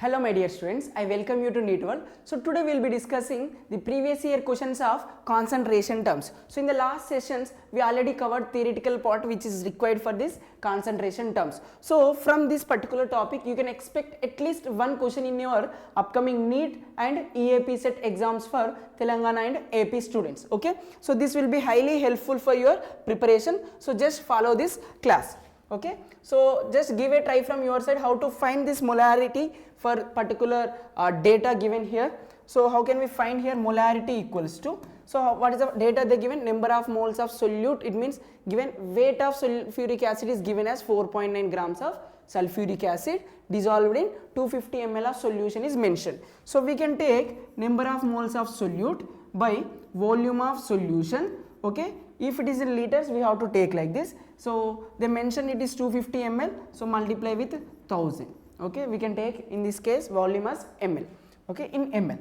Hello my dear students, I welcome you to NEET World. So today we will be discussing the previous year questions of concentration terms. So in the last sessions we already covered theoretical part which is required for this concentration terms. So from this particular topic you can expect at least one question in your upcoming NEET and EAP set exams for Telangana and AP students. Okay, so this will be highly helpful for your preparation. So just follow this class. Okay, so just give a try from your side how to find this molarity for particular data given here. So how can we find here molarity equals to, so what is the data they given? Number of moles of solute, it means given weight of sulfuric acid is given as 4.9 grams of sulfuric acid dissolved in 250 ml of solution is mentioned. So we can take number of moles of solute by volume of solution. Okay, if it is in liters we have to take like this. So they mention it is 250 ml, so multiply with 1000. Okay, we can take in this case volume as ml. Okay, in ml.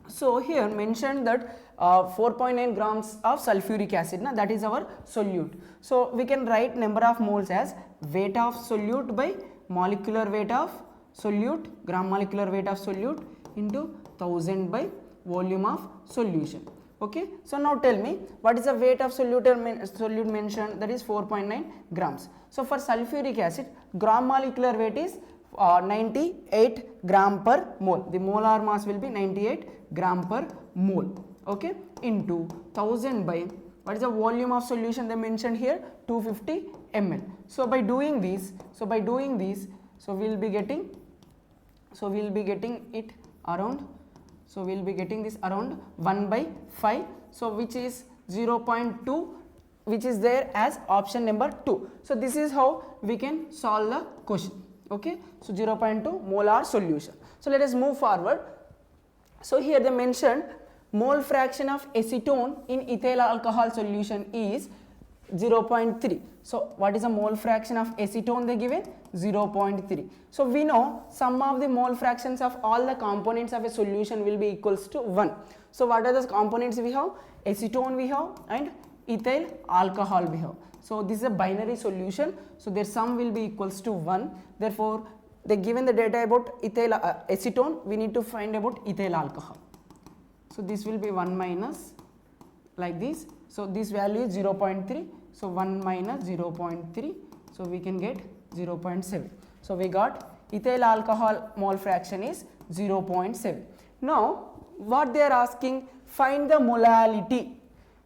So here mentioned that 4.9 grams of sulfuric acid, na, that is our solute. So we can write number of moles as weight of solute by molecular weight of solute, gram molecular weight of solute into 1000 by volume of solution. Okay, so now tell me what is the weight of solute mentioned, that is 4.9 grams. So for sulfuric acid gram molecular weight is 98 gram per mole. The molar mass will be 98 gram per mole. Okay, into 1000 by what is the volume of solution they mentioned here, 250 ml. So by doing this, so we will be getting it around. So we will be getting this around 1 by 5, so which is 0.2, which is there as option number 2. So this is how we can solve the question. Okay, so 0.2 molar solution. So let us move forward. So here they mentioned mole fraction of acetone in ethyl alcohol solution is 0.3. So what is the mole fraction of acetone they given? 0.3. So we know sum of the mole fractions of all the components of a solution will be equals to 1. So what are the components we have? Acetone we have and ethyl alcohol we have. So this is a binary solution, so their sum will be equals to 1. Therefore they given the data about ethyl acetone, we need to find about ethyl alcohol. So this will be 1 minus like this. So this value is 0.3. So 1 minus 0.3. So we can get 0.7. So we got ethyl alcohol mole fraction is 0.7. Now what they are asking, find the molality.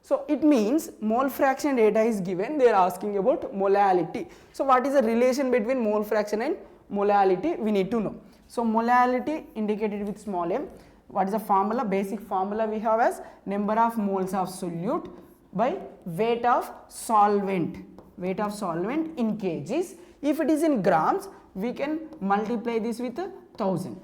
So it means mole fraction data is given, they are asking about molality. So what is the relation between mole fraction and molality, we need to know. So molality indicated with small m. What is the formula? Basic formula we have as number of moles of solute by weight of solvent in kgs. If it is in grams, we can multiply this with 1000.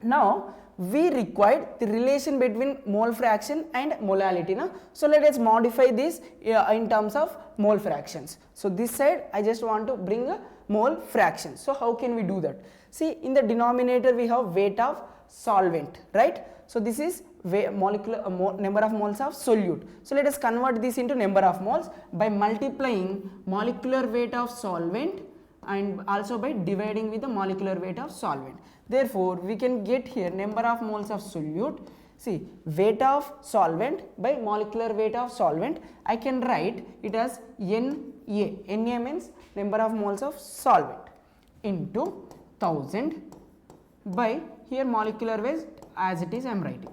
Now we required the relation between mole fraction and molality. Na? So let us modify this in terms of mole fractions. So this side I just want to bring a mole fraction. So how can we do that? See, in the denominator we have weight of solvent, right? So this is molecular number of moles of solute. So let us convert this into number of moles by multiplying molecular weight of solvent and also by dividing with the molecular weight of solvent. Therefore we can get here number of moles of solute. See, weight of solvent by molecular weight of solvent, I can write it as Na. Na means number of moles of solvent into 1000 by here molecular weight as it is I am writing.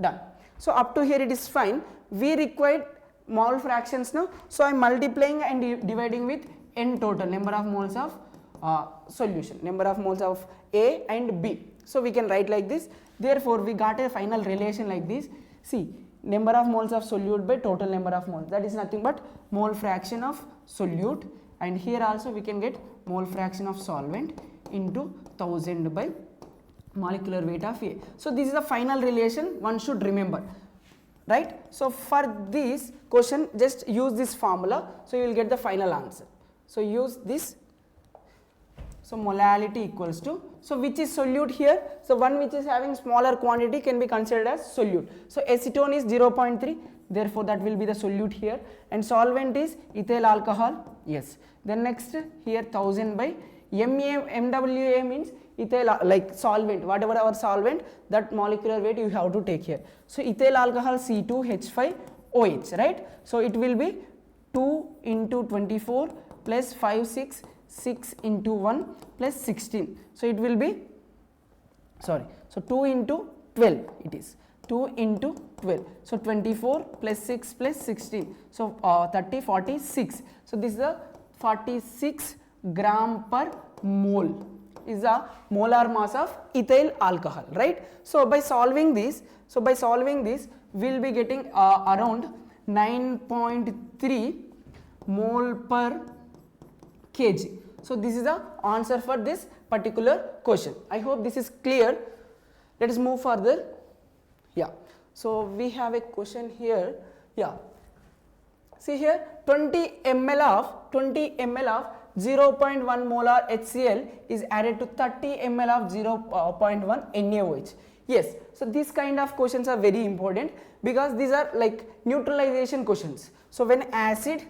Done. So up to here it is fine. We required mole fractions now. So I am multiplying and dividing with n total, number of moles of solution, number of moles of A and B. So we can write like this. Therefore we got a final relation like this. See, number of moles of solute by total number of moles, that is nothing but mole fraction of solute, and here also we can get mole fraction of solvent into 1000 by molecular weight of A. So this is the final relation one should remember, right? So for this question just use this formula, so you will get the final answer. So use this. So molality equals to, so which is solute here? So one which is having smaller quantity can be considered as solute. So acetone is 0.3, therefore that will be the solute here, and solvent is ethyl alcohol. Yes. Then next here 1000 by MWA means ethyl like solvent, whatever our solvent, that molecular weight you have to take here. So ethyl alcohol C2H5OH, right? So it will be 2 into 24 plus 5 6 6 into 1 plus 16. So it will be, sorry, so 2 into 12 it is, 2 into 12. So 24 plus 6 plus 16. So 30, 46. So this is a 46 gram per mole is the molar mass of ethyl alcohol, right? So by solving this, we'll be getting around 9.3 mole per kg. So this is the answer for this particular question. I hope this is clear. Let us move further. Yeah, so we have a question here. Yeah, see here, 20 ml of 0.1 molar HCl is added to 30 ml of 0.1 NaOH. Yes, so these kind of questions are very important because these are like neutralization questions. So when acid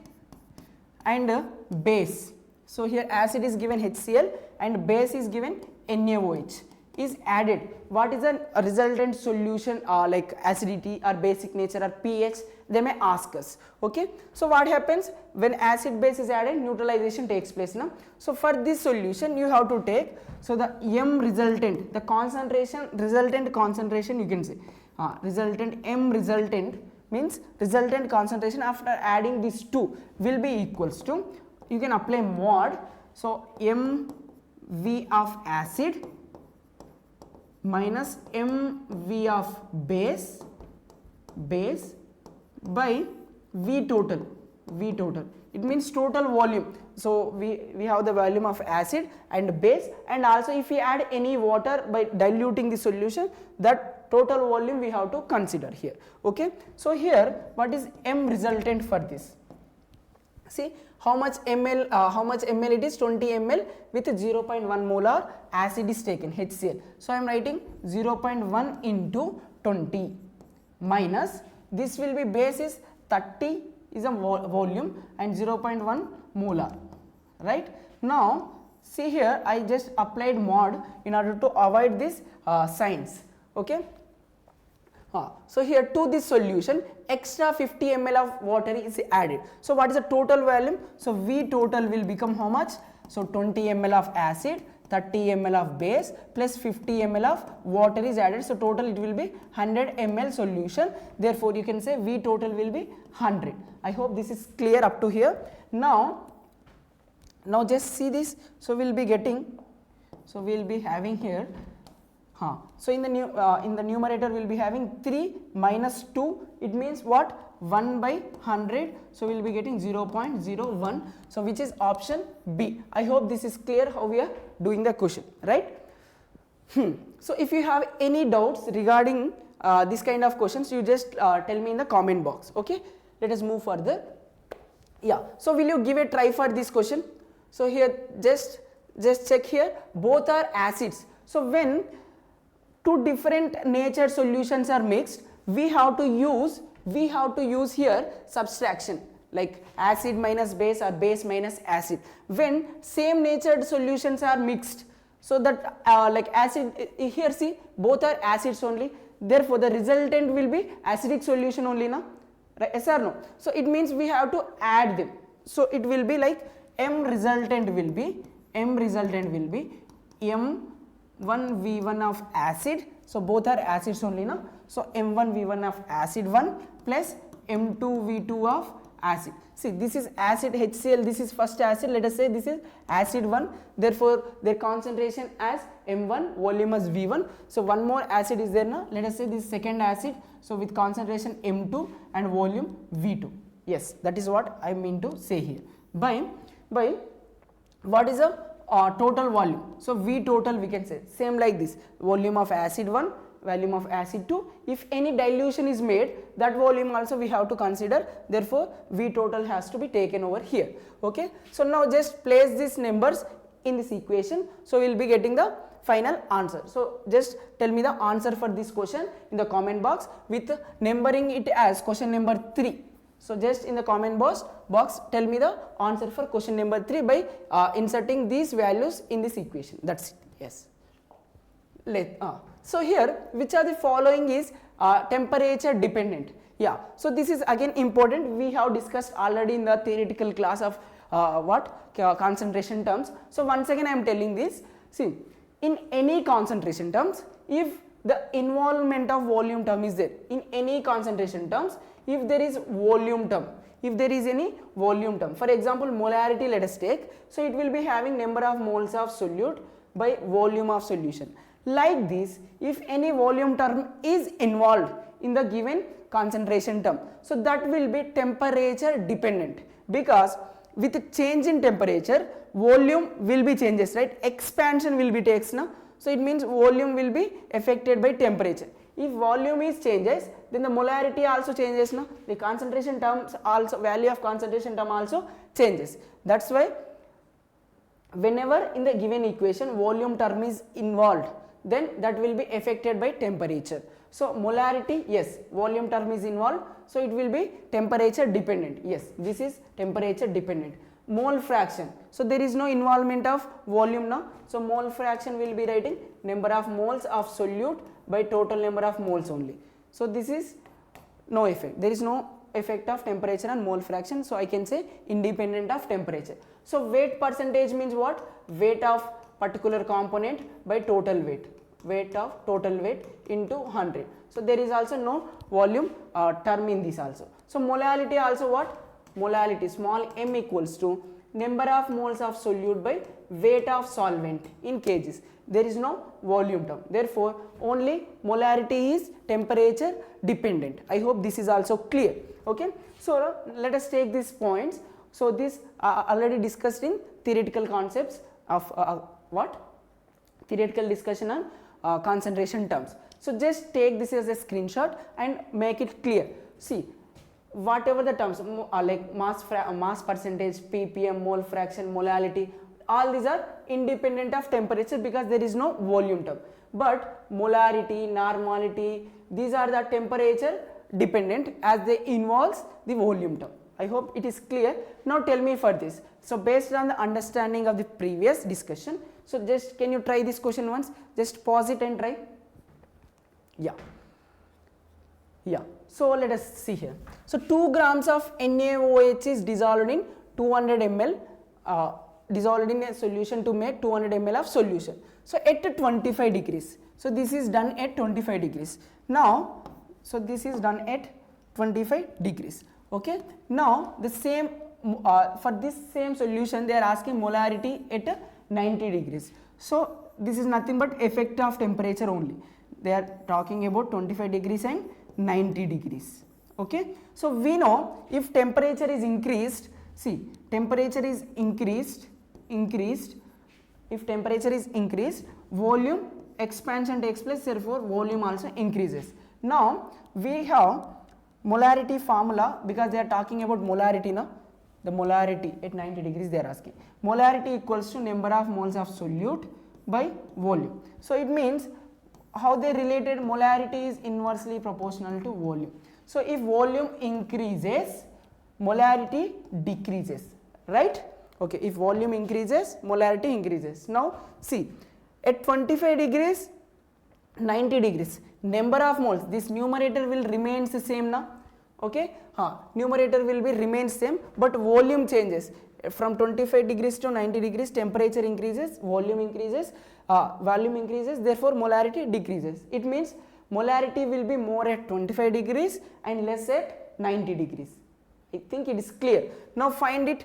and base, so here acid is given HCl and base is given NaOH is added, what is the resultant solution like acidity or basic nature or pH, they may ask us. Okay, so what happens when acid base is added, neutralization takes place now. So for this solution you have to take, so the M resultant, the concentration, resultant concentration you can say resultant, M resultant means resultant concentration after adding these two will be equals to, you can apply mod, so MV of acid minus MV of base by V total. It means total volume. So we have the volume of acid and base, and also if we add any water by diluting the solution, that total volume we have to consider here. Okay, so here what is M resultant for this? See how much ml it is, 20 ml with 0.1 molar acid is taken, HCl. So I am writing 0.1 into 20 minus, this will be base is 30 is a volume and 0.1 molar, right? Now see here I just applied mod in order to avoid this signs. Okay, so here to this solution extra 50 ml of water is added. So what is the total volume? So V total will become how much? So 20 ml of acid, 30 ml of base plus 50 ml of water is added. So total it will be 100 ml solution. Therefore you can say V total will be 100. I hope this is clear up to here. Now just see this. So we'll be getting, so we'll be having here, so in the numerator we'll be having 3 minus 2, it means what? 1 by 100. So we'll be getting 0.01. So which is option B. I hope this is clear how we are doing the question, right? So if you have any doubts regarding this kind of questions, you just tell me in the comment box. Okay, let us move further. Yeah, so will you give a try for this question? So here just check here, both are acids. So when two different nature solutions are mixed, we have to use here subtraction, like acid minus base or base minus acid. When same natured solutions are mixed, so that like acid, here see both are acids only, therefore the resultant will be acidic solution only, na? Right? Yes or no? So it means we have to add them. So it will be like M resultant will be M1V1 of acid, so both are acids only, na? So M1V1 of acid 1 plus M2V2 of acid. See, this is acid HCl, this is first acid, let us say this is acid 1, therefore their concentration as M1, volume as V1. So one more acid is there, na? Let us say this second acid, so with concentration M2 and volume V2. Yes, that is what I mean to say here. By what is the total volume? So V total we can say same like this, volume of acid 1, volume of acid 2. If any dilution is made, that volume also we have to consider, therefore V total has to be taken over here. Okay, so now just place these numbers in this equation, so we will be getting the final answer. So just tell me the answer for this question in the comment box with numbering it as question number 3. So just in the comment box tell me the answer for question number 3 by inserting these values in this equation. That's it. Yes. So here, which are the following is temperature dependent. Yeah, so this is again important. We have discussed already in the theoretical class of concentration terms. So once again I am telling this. See, in any concentration terms, if the involvement of volume term is there, in any concentration terms, if there is volume term, if there is any volume term, for example molarity let us take, so it will be having number of moles of solute by volume of solution. Like this, if any volume term is involved in the given concentration term, so that will be temperature dependent, because with change in temperature, volume will be changes, right? Expansion will be takes now, so it means volume will be affected by temperature. If volume is changes, then the molarity also changes now, the concentration terms also, value of concentration term also changes. That's why whenever in the given equation volume term is involved, then that will be affected by temperature. So molarity, yes, volume term is involved, so it will be temperature dependent. Yes, this is temperature dependent. Mole fraction, so there is no involvement of volume now, so mole fraction will be writing number of moles of solute by total number of moles only. So this is no effect, there is no effect of temperature on mole fraction, so I can say independent of temperature. So weight percentage means what? Weight of particular component by total weight, weight of total weight into 100. So there is also no volume term in this also. So molality also what? Molality small m equals to number of moles of solute by weight of solvent in kgs. There is no volume term, therefore only molarity is temperature dependent. I hope this is also clear. Okay, so let us take these points. So this already discussed in theoretical concepts of theoretical discussion on concentration terms. So just take this as a screenshot and make it clear. See, whatever the terms like mass percentage, ppm, mole fraction, molality, all these are independent of temperature because there is no volume term. But molarity, normality, these are the temperature dependent as they involves the volume term. I hope it is clear. Now tell me for this. So based on the understanding of the previous discussion, so just can you try this question once? Just pause it and try. Yeah. So let us see here. So 2 grams of NaOH is dissolved in 200 ml, dissolved in a solution to make 200 ml of solution. So at 25 degrees. So this is done at 25 degrees. Now, so this is done at 25 degrees. Okay. Now the same for this same solution they are asking molarity at 90 degrees. So this is nothing but effect of temperature only. They are talking about 25 degrees and 90 degrees. Okay. So we know if temperature is increased, see temperature is increased, if temperature is increased, volume expansion takes place, therefore volume also increases. Now we have molarity formula because they are talking about molarity now. The molarity at 90 degrees they are asking. Molarity equals to number of moles of solute by volume. So it means how they related, molarity is inversely proportional to volume. So if volume increases, molarity decreases, right? Okay, if volume increases, molarity increases. Now see, at 25 degrees, 90 degrees, number of moles, this numerator will remains the same now. Okay, numerator will be remains same, but volume changes. From 25 degrees to 90 degrees, temperature increases, volume increases, therefore molarity decreases. It means molarity will be more at 25 degrees and less at 90 degrees. I think it is clear. Now find it.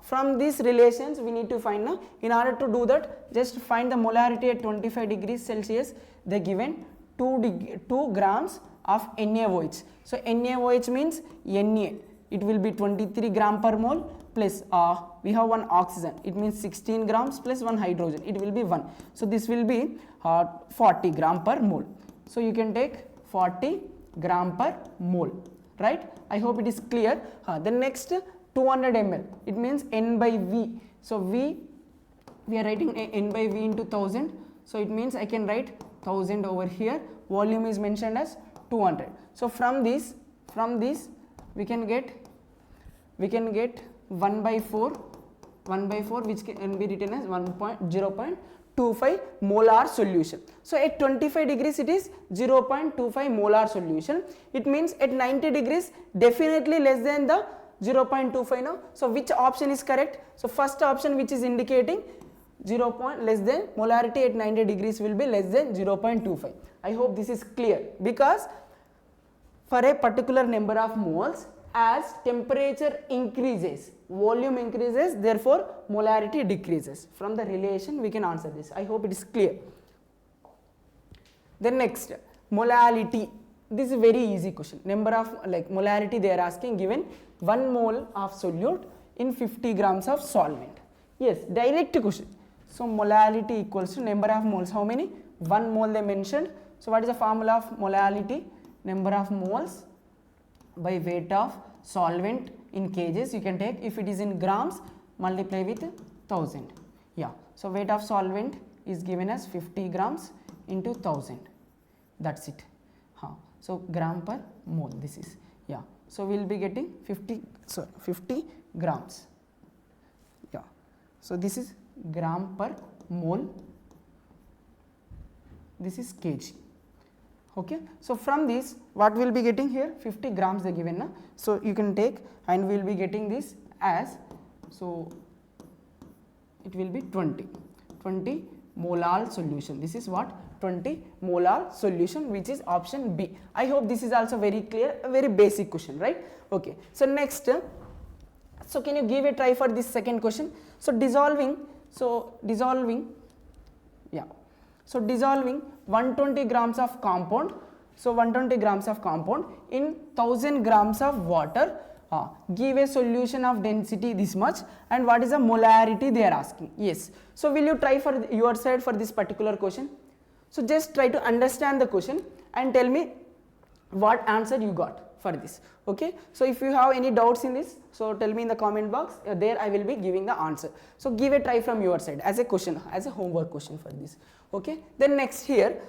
From these relations we need to find now. In order to do that, just find the molarity at 25 degrees Celsius. They given 2 grams of NaOH. So NaOH means Na. It will be 23 gram per mole plus we have one oxygen. It means 16 grams plus one hydrogen. It will be 1. So this will be 40 gram per mole. So you can take 40 gram per mole, right? I hope it is clear. The next 200 ml. It means N by V. So we are writing N by V into 1000. So it means I can write 1000 over here. Volume is mentioned as 200. So from this we can get 1 by 4 which can be written as 0.2 0.25 molar solution. So at 25 degrees it is 0.25 molar solution. It means at 90 degrees definitely less than the 0.25 now. So which option is correct? So first option, which is indicating 0. less than molarity at 90 degrees will be less than 0.25. I hope this is clear, because for a particular number of moles, as temperature increases, volume increases, therefore molarity decreases. From the relation we can answer this. I hope it is clear. Then next, molality. This is a very easy question. Number of molarity they are asking, given 1 mole of solute in 50 grams of solvent. Yes, direct question. So molality equals to number of moles. How many? 1 mole they mentioned. So what is the formula of molality? Number of moles by weight of solvent in kgs. You can take, if it is in grams, multiply with 1000. Yeah. So weight of solvent is given as 50 grams into 1000. That's it. So gram per mole this is. Yeah. So we will be getting 50 grams. Yeah. So this is gram per mole. This is kg. Okay. So from this, what we will be getting here? 50 grams they given. Na? So you can take, and we will be getting this as, so it will be 20 molar solution. This is what? 20 molar solution, which is option B. I hope this is also very clear, a very basic question, right? Okay. So next, so can you give a try for this second question? So dissolving 120 grams of compound. So 120 grams of compound in 1000 grams of water, give a solution of density this much, and what is the molarity they are asking. Yes. So will you try for your side for this particular question? So just try to understand the question and tell me what answer you got for this. Okay. So if you have any doubts in this, so tell me in the comment box. There I will be giving the answer. So give a try from your side as a question, as a homework question for this. Okay. Then next here,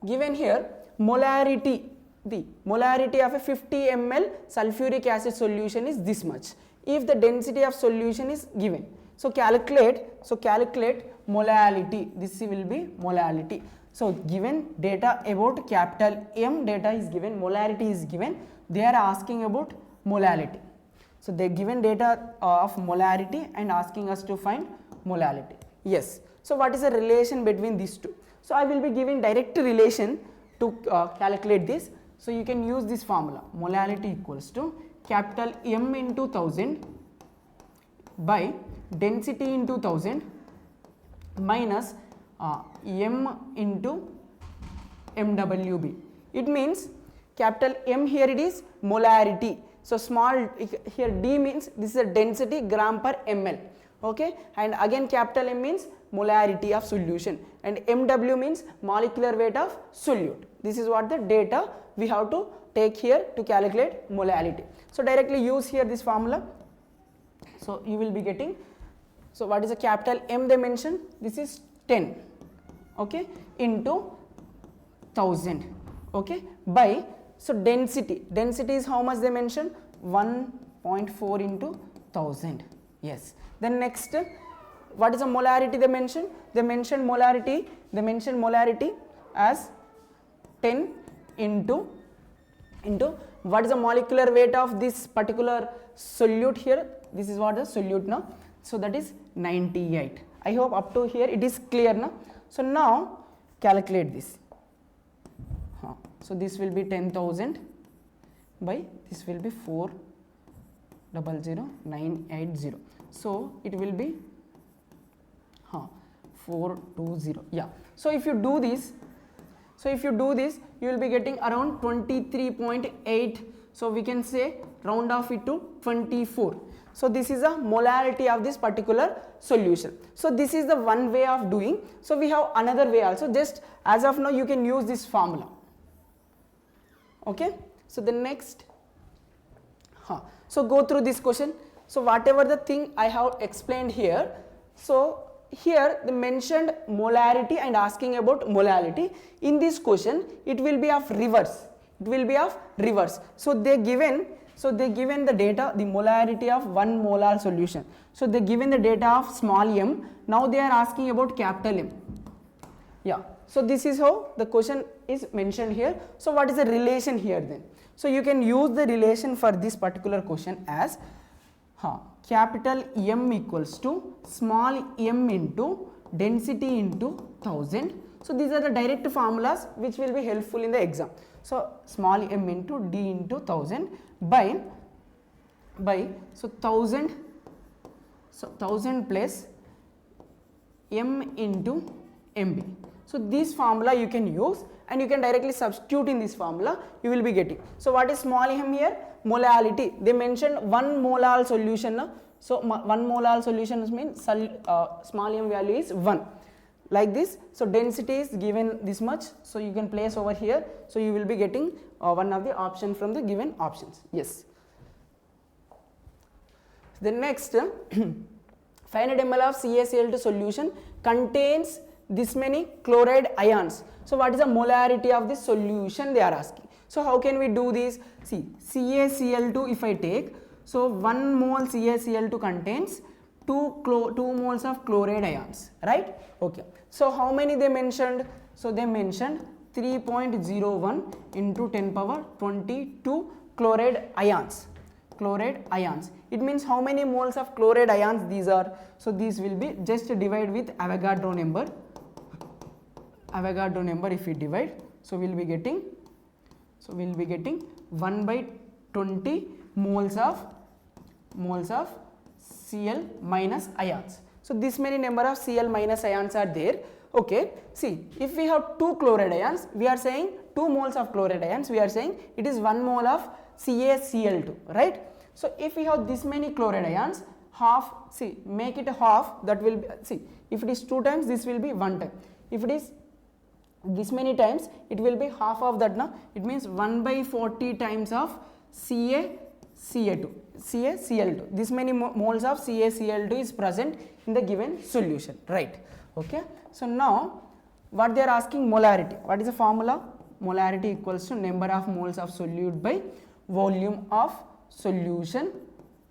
given here molarity, the molarity of a 50 ml sulfuric acid solution is this much. If the density of solution is given, so calculate molality. This will be molality. So given data about capital M, data is given, molarity is given, they are asking about molality. So they given data of molarity and asking us to find molality. Yes. So what is the relation between these two? So I will be giving direct relation to calculate this. So you can use this formula, molality equals to capital M into 1000 by density into 1000 minus M into MWB. It means capital M here it is molarity. So small here D means this is a density gram per ml. Okay, and again capital M means molarity of solution, and MW means molecular weight of solute. This is what the data we have to take here to calculate molality. So directly use here this formula. So you will be getting, so what is the capital M they mentioned? This is 10, okay, into 1000, okay, by, so density is how much they mentioned? 1.4 into 1000. Yes. Then next, what is the molarity they mentioned? They mentioned molarity as 10 into what is the molecular weight of this particular solute here? This is what the solute now. So that is 98. I hope up to here it is clear now. So now calculate this. So this will be 10,000 by this will be 400,980. So it will be 420. Yeah. So if you do this, you will be getting around 23.8. So we can say round off it to 24. So this is a molarity of this particular solution. So this is the one way of doing. So we have another way also. Just as of now you can use this formula. Okay. So the next, so go through this question. So whatever the thing I have explained here, so here they mentioned molarity and asking about molality. In this question it will be of reverse. So they given So they given the data, the molarity of 1 molar solution. So they given the data of small m. Now they are asking about capital M. Yeah. So this is how the question is mentioned here. So what is the relation here then? So you can use the relation for this particular question as capital M equals to small m into density into 1000. So these are the direct formulas which will be helpful in the exam. So small m into d into 1000 by so 1000 plus m into mb. So this formula you can use and you can directly substitute in this formula, you will be getting. So what is small m here? Molality. They mentioned 1 molar solution. So 1 molar solution means small m value is 1. Like this. So density is given this much. So you can place over here. So you will be getting one of the option from the given options. Yes. The next 500 ml of CaCl2 solution contains this many chloride ions. So what is the molarity of this solution they are asking. So how can we do this? See, CaCl2 if I take, so 1 mole CaCl2 contains 2 moles of chloride ions, right? Okay. So how many they mentioned? So they mentioned 3.01 into 10 power 22 chloride ions. Chloride ions. It means how many moles of chloride ions these are. So these will be just divide with Avogadro number. Avogadro number if we divide, so we will be getting 1 by 20 moles of Cl minus ions. So this many number of Cl minus ions are there. Okay, see, if we have 2 chloride ions, we are saying 2 moles of chloride ions, we are saying it is 1 mole of CaCl2, right? So if we have this many chloride ions, half, see, make it a half, that will be, see, if it is 2 times, this will be 1 time. If it is this many times, it will be half of that now. It means 1 by 40 times of CaCl2. This many moles of CaCl2 is present in the given solution, right? Okay. So now what they are asking, molarity. What is the formula? Molarity equals to number of moles of solute by volume of solution.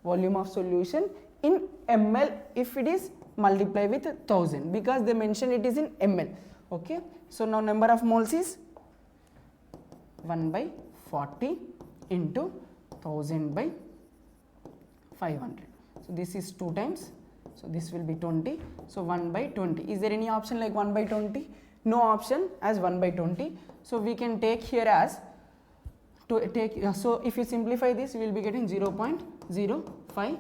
Volume of solution in ml if it is multiplied with 1000, because they mention it is in ml. Okay. So now number of moles is 1 by 40 into 1000 by 500. So this is 2 times. So this will be 20. So 1 by 20. Is there any option like 1 by 20? No option as 1 by 20. So we can take here as so if you simplify this, you will be getting 0.05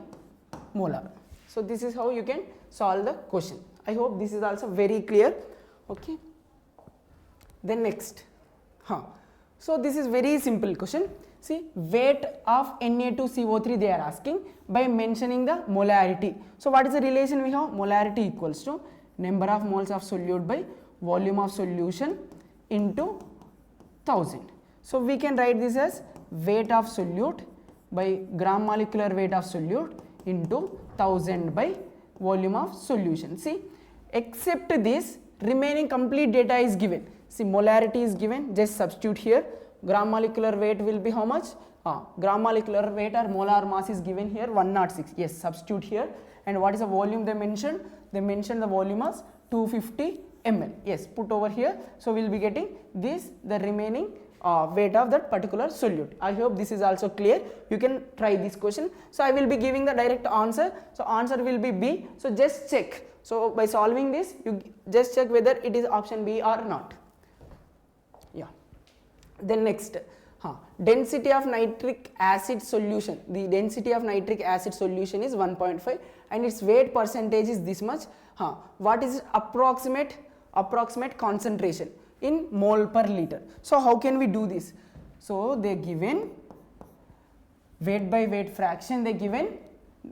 molar. So this is how you can solve the question. I hope this is also very clear. Okay. Then next, so this is very simple question. See, weight of Na2CO3 they are asking by mentioning the molarity. So what is the relation we have? Molarity equals to number of moles of solute by volume of solution into 1000. So we can write this as weight of solute by gram molecular weight of solute into 1000 by volume of solution. See, except this, remaining complete data is given. See, molarity is given, just substitute here. Gram molecular weight will be how much? Gram molecular weight or molar mass is given here 106. Yes, substitute here. And what is the volume they mentioned? They mentioned the volume as 250 ml. Yes, put over here. So we will be getting this, the remaining weight of that particular solute. I hope this is also clear. You can try this question. So I will be giving the direct answer. So answer will be B. So just check. So by solving this, you just check whether it is option B or not. Yeah. Then next, density of nitric acid solution. The density of nitric acid solution is 1.5 and its weight percentage is this much. What is approximate concentration in mole per liter? So how can we do this? So they given weight by weight fraction, they given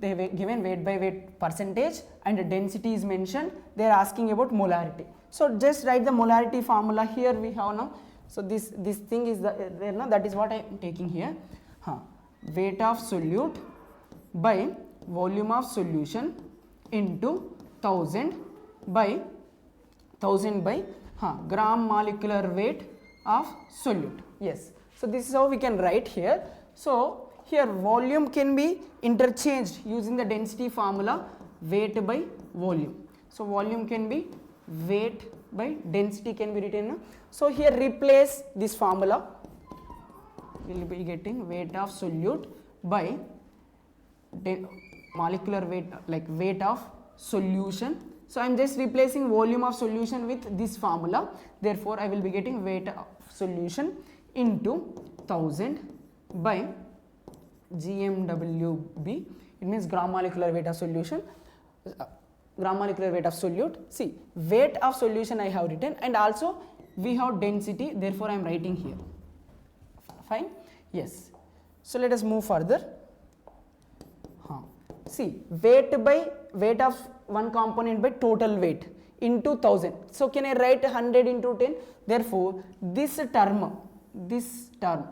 weight by weight percentage and the density is mentioned. They are asking about molarity. So just write the molarity formula here we have now. So this thing is there now, that is what I am taking here. Weight of solute by volume of solution into 1000 by gram molecular weight of solute. Yes. So this is how we can write here. So here volume can be interchanged using the density formula weight by volume. So volume can be weight by density can be written. So here replace this formula, we will be getting weight of solute by molecular weight, like weight of solution. So I am just replacing volume of solution with this formula, therefore I will be getting weight of solution into 1000 by GMWB. It means gram molecular weight of solution, gram molecular weight of solute. See, weight of solution I have written, and also we have density, therefore I am writing here. Fine? Yes. So let us move further. See, weight of one component by total weight into 1000. So can I write 100 into 10? Therefore this term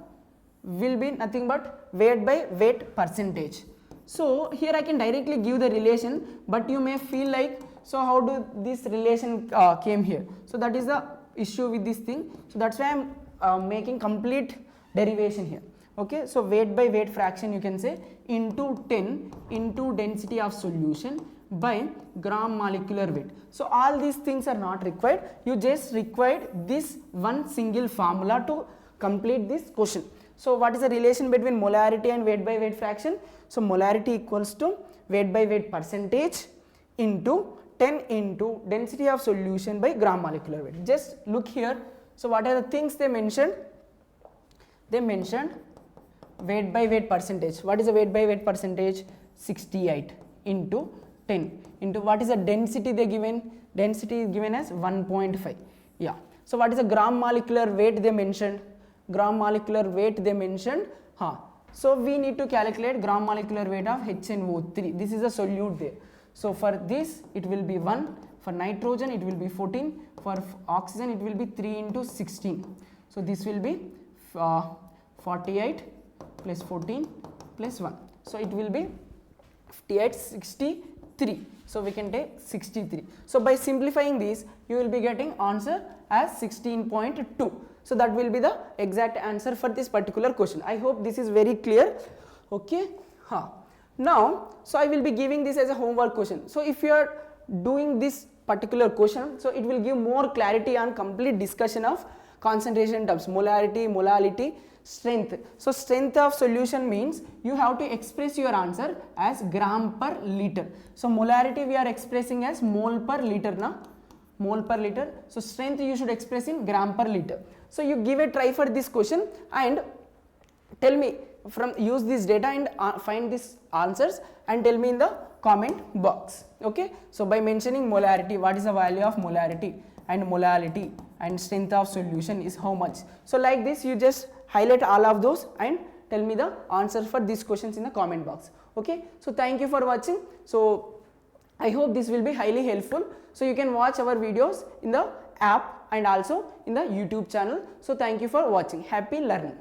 will be nothing but weight by weight percentage. So here I can directly give the relation, but you may feel like, so how do this relation came here? So that is the issue with this thing. So that's why I am making complete derivation here. Okay, so weight by weight fraction you can say into 10 into density of solution by gram molecular weight. So all these things are not required, you just required this one single formula to complete this question. So what is the relation between molarity and weight by weight fraction? So molarity equals to weight by weight percentage into 10 into density of solution by gram molecular weight. Just look here. So what are the things they mentioned? They mentioned weight by weight percentage. What is the weight by weight percentage? 68 into 10 into what is the density they given? Density is given as 1.5. Yeah. So what is the gram molecular weight they mentioned? Gram molecular weight they mentioned. So we need to calculate gram molecular weight of HNO3. This is a solute there. So for this it will be 1. For nitrogen it will be 14. For oxygen it will be 3 into 16. So this will be 48 plus 14 plus 1. So it will be 58, 63. So we can take 63. So by simplifying this, you will be getting answer as 16.2. So that will be the exact answer for this particular question. I hope this is very clear. Okay. Now, so I will be giving this as a homework question. So if you are doing this particular question, so it will give more clarity on complete discussion of concentration terms, molarity, molality, strength. So strength of solution means you have to express your answer as gram per liter. So molarity we are expressing as mole per liter, na? Mole per liter. So strength you should express in gram per liter. So you give a try for this question and tell me, use this data and find these answers and tell me in the comment box. Okay. So by mentioning molarity, what is the value of molarity, and molality, and strength of solution is how much. So like this you just highlight all of those and tell me the answer for these questions in the comment box. Okay. So thank you for watching. So I hope this will be highly helpful. So you can watch our videos in the app and also in the YouTube channel. So thank you for watching. Happy learning.